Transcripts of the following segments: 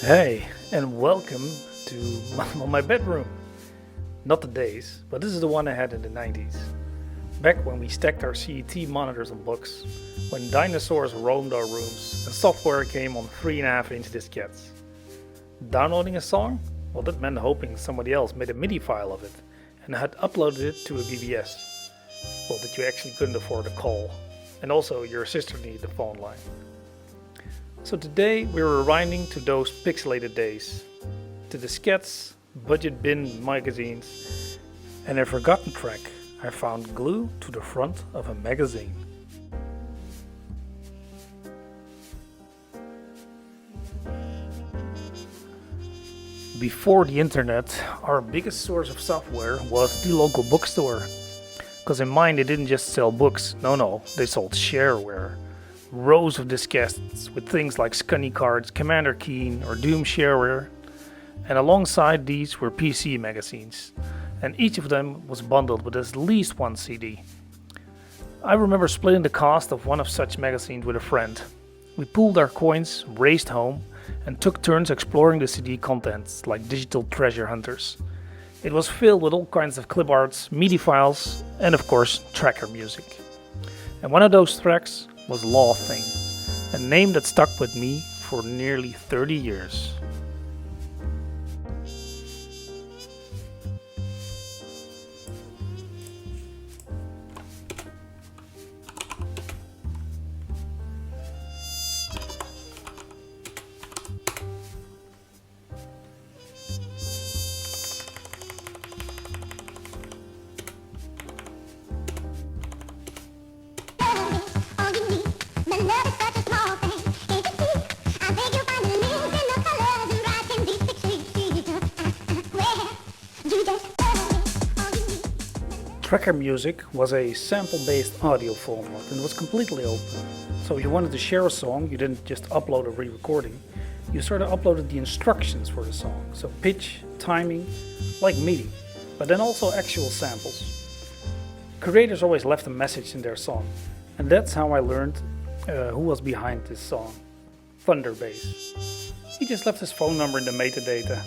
Hey, and welcome to my bedroom. Not the days, but this is the one I had in the 90s. Back when we stacked our CET monitors on books, when dinosaurs roamed our rooms and software came on 3.5-inch diskettes. Downloading a song? Well, that meant hoping somebody else made a MIDI file of it and had uploaded it to a BBS. Well, that you actually couldn't afford a call. And also, your sister needed a phone line. So today we're rewinding to those pixelated days, to diskettes, budget bin magazines, and a forgotten track I found glued to the front of a magazine. Before the internet, our biggest source of software was the local bookstore. Because in mine they didn't just sell books, no, they sold shareware. Rows of diskettes with things like Scunny cards, Commander Keen, or Doom shareware. And alongside these were PC magazines, and each of them was bundled with at least one CD. I remember splitting the cost of one of such magazines with a friend. We pooled our coins, raced home, and took turns exploring the CD contents like digital treasure hunters. It was filled with all kinds of clip arts, MIDI files, and of course tracker music. And one of those tracks was Law Thing, a name that stuck with me for nearly 30 years. Tracker music was a sample-based audio format and was completely open. So if you wanted to share a song, you didn't just upload a re-recording, you sort of uploaded the instructions for the song. So pitch, timing, like MIDI, but then also actual samples. Creators always left a message in their song, and that's how I learned who was behind this song, Thunderbass. He just left his phone number in the metadata.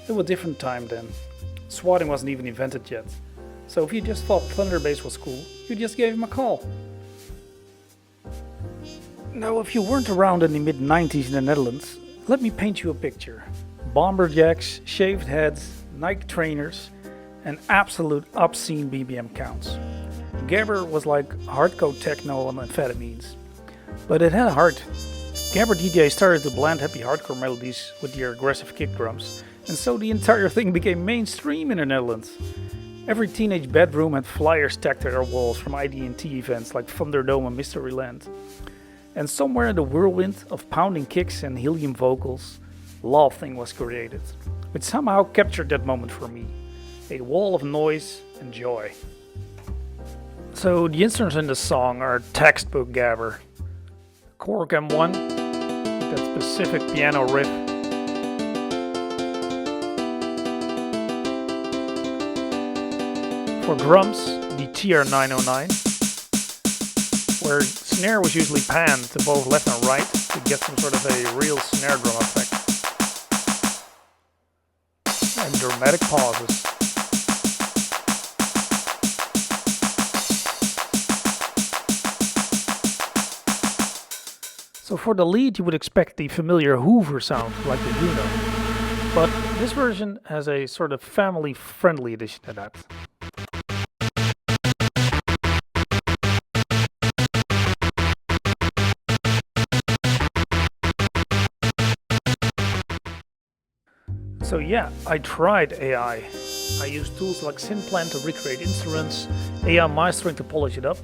It was a different time then. Swatting wasn't even invented yet. So if you just thought Thunderbass was cool, you just gave him a call. Now if you weren't around in the mid-90s in the Netherlands, let me paint you a picture. Bomber jacks, shaved heads, Nike trainers, and absolute obscene BPM counts. Gabber was like hardcore techno on amphetamines. But it had heart. Gabber DJs started to blend happy hardcore melodies with their aggressive kick drums, and so the entire thing became mainstream in the Netherlands. Every teenage bedroom had flyers stacked to their walls from ID&T events like Thunderdome and Mystery Land. And somewhere in the whirlwind of pounding kicks and helium vocals, Law Thing was created, which somehow captured that moment for me. A wall of noise and joy. So the instruments in the song are textbook Gabber. Korg M1, that specific piano riff. For drums, the TR-909, where snare was usually panned to both left and right to get some sort of a real snare drum effect. And dramatic pauses. So for the lead you would expect the familiar Hoover sound like the Juno, but this version has a sort of family-friendly addition to that. So yeah, I tried AI. I used tools like Synplan to recreate instruments, AI mastering to polish it up.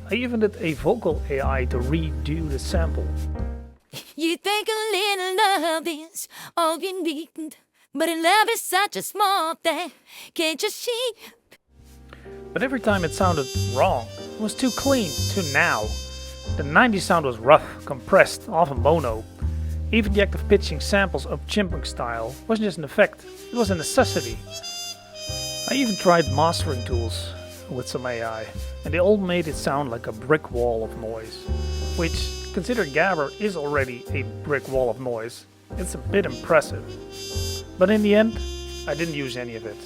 I even did a vocal AI to redo the sample. You think a little love is all you need, but love is such a small thing, can't you see? But every time it sounded wrong. It was too clean, too now. The 90s sound was rough, compressed, often mono. Even the act of pitching samples up chipmunk style wasn't just an effect, it was a necessity. I even tried mastering tools with some AI, and they all made it sound like a brick wall of noise. Which, considered Gabber is already a brick wall of noise, It's a bit impressive. But in the end, I didn't use any of it.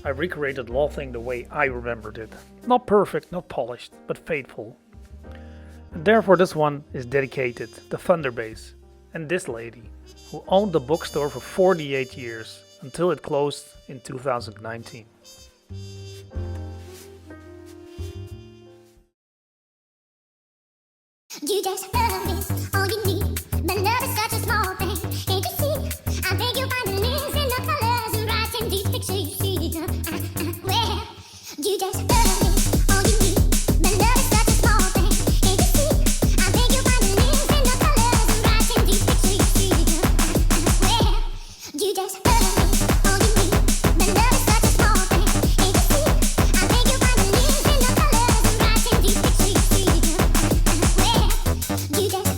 I recreated the whole thing the way I remembered it. Not perfect, not polished, but faithful. And therefore this one is dedicated to Thunderbass and this lady, who owned the bookstore for 48 years until it closed in 2019. You just love is all you need, but love is such a small thing. Can't you see? I think you'll find the links in the colors and right in these pictures you see. Well, you just love is all you need, but love is such a small thing. Can't you see? I think you'll find the links in the colors and right in these pictures you see. Well, you just love is all you need, but love is such a small thing. Can't you see? I think you'll find the links in the colors and right in these pictures you see. You just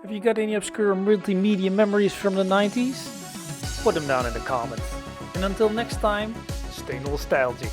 If you got any obscure multimedia memories from the 90s, put them down in the comments. And until next time, stay nostalgic.